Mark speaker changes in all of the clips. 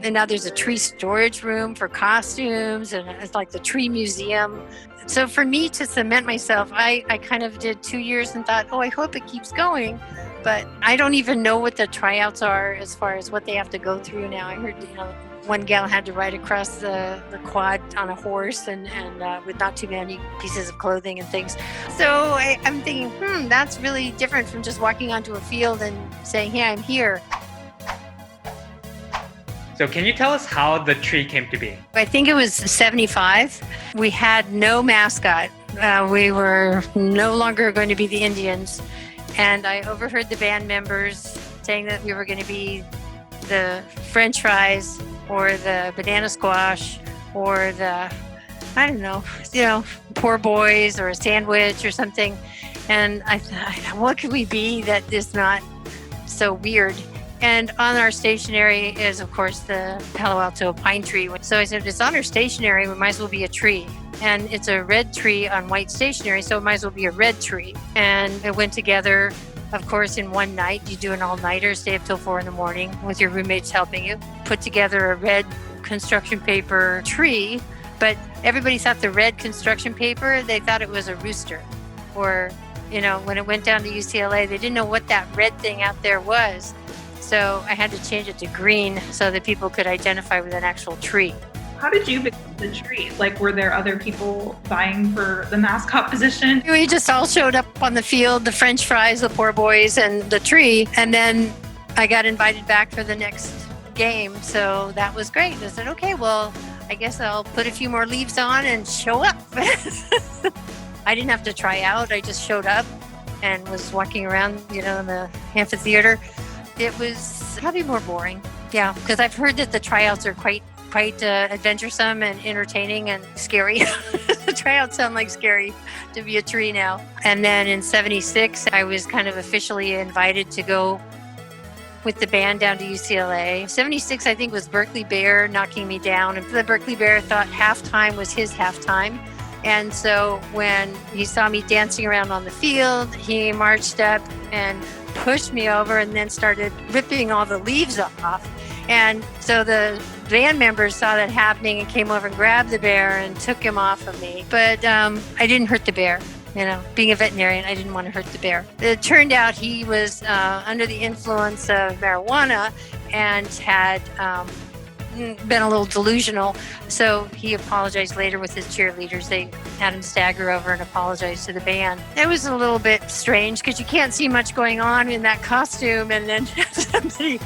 Speaker 1: And now there's a tree storage room for costumes, and it's like the tree museum. So for me to cement myself, I kind of did 2 years and thought, oh, I hope it keeps going. But I don't even know what the tryouts are as far as what they have to go through now. I heard, one gal had to ride across the quad on a horse and with not too many pieces of clothing and things. So I'm thinking, that's really different from just walking onto a field and saying, hey, I'm here.
Speaker 2: So can you tell us how the tree came to be?
Speaker 1: I think it was 75. We had no mascot. We were no longer going to be the Indians. And I overheard the band members saying that we were going to be the French fries or the banana squash or the, I don't know, poor boys or a sandwich or something. And I thought, what could we be that is not so weird? And on our stationery is, of course, the Palo Alto pine tree. So I said, it's on our stationery, we might as well be a tree. And it's a red tree on white stationery, so it might as well be a red tree. And it went together, of course, in one night. You do an all-nighter, stay up till 4 a.m. with your roommates helping you. Put together a red construction paper tree, but everybody thought the red construction paper, they thought it was a rooster. Or, when it went down to UCLA, they didn't know what that red thing out there was. So I had to change it to green so that people could identify with an actual tree.
Speaker 3: How did you become the tree? Like, were there other people vying for the mascot position?
Speaker 1: We just all showed up on the field, the French fries, the poor boys, and the tree. And then I got invited back for the next game. So that was great. I said, okay, well, I guess I'll put a few more leaves on and show up. I didn't have to try out. I just showed up and was walking around, in the amphitheater. It was probably more boring. Yeah, because I've heard that the tryouts are quite adventuresome and entertaining and scary. The tryouts sound like scary to be a tree now. And then in 76, I was kind of officially invited to go with the band down to UCLA. 76, I think, was Berkeley Bear knocking me down. And the Berkeley Bear thought halftime was his halftime. And so when he saw me dancing around on the field, he marched up and pushed me over and then started ripping all the leaves off. And so the band members saw that happening and came over and grabbed the bear and took him off of me. But I didn't hurt the bear. Being a veterinarian, I didn't want to hurt the bear. It turned out he was under the influence of marijuana and had been a little delusional. So he apologized later with his cheerleaders. They had him stagger over and apologize to the band. It was a little bit strange because you can't see much going on in that costume, and then somebody,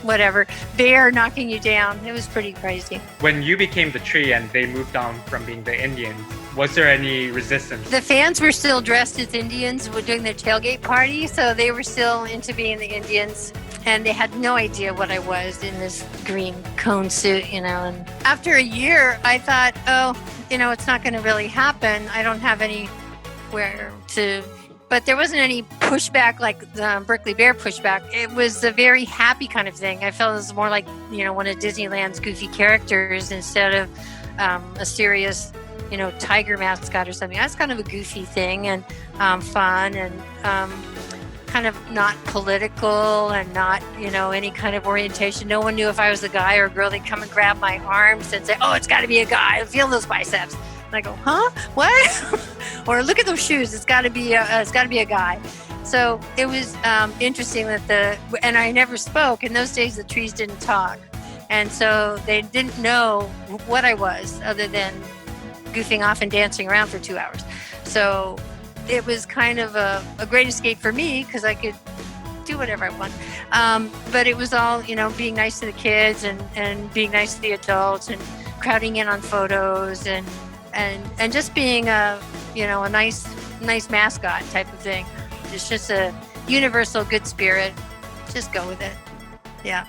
Speaker 1: whatever, bear knocking you down. It was pretty crazy.
Speaker 2: When you became the tree and they moved on from being the Indians, was there any resistance?
Speaker 1: The fans were still dressed as Indians doing their tailgate party, so they were still into being the Indians. And they had no idea what I was in this green cone suit, And after a year, I thought, it's not going to really happen. I don't have anywhere to. But there wasn't any pushback like the Berkeley Bear pushback. It was a very happy kind of thing. I felt it was more like, one of Disneyland's goofy characters instead of a serious, tiger mascot or something. That's kind of a goofy thing and fun and kind of not political and not, any kind of orientation. No one knew if I was a guy or a girl. They'd come and grab my arms and say, oh, it's got to be a guy. Feel those biceps. And I go, huh? What? Or look at those shoes. It's got to be a guy. So it was interesting and I never spoke. In those days, the trees didn't talk. And so they didn't know what I was other than goofing off and dancing around for 2 hours. So it was kind of a great escape for me because I could do whatever I want. But it was all, being nice to the kids and being nice to the adults and crowding in on photos and just being a nice mascot type of thing. It's just a universal good spirit. Just go with it. Yeah.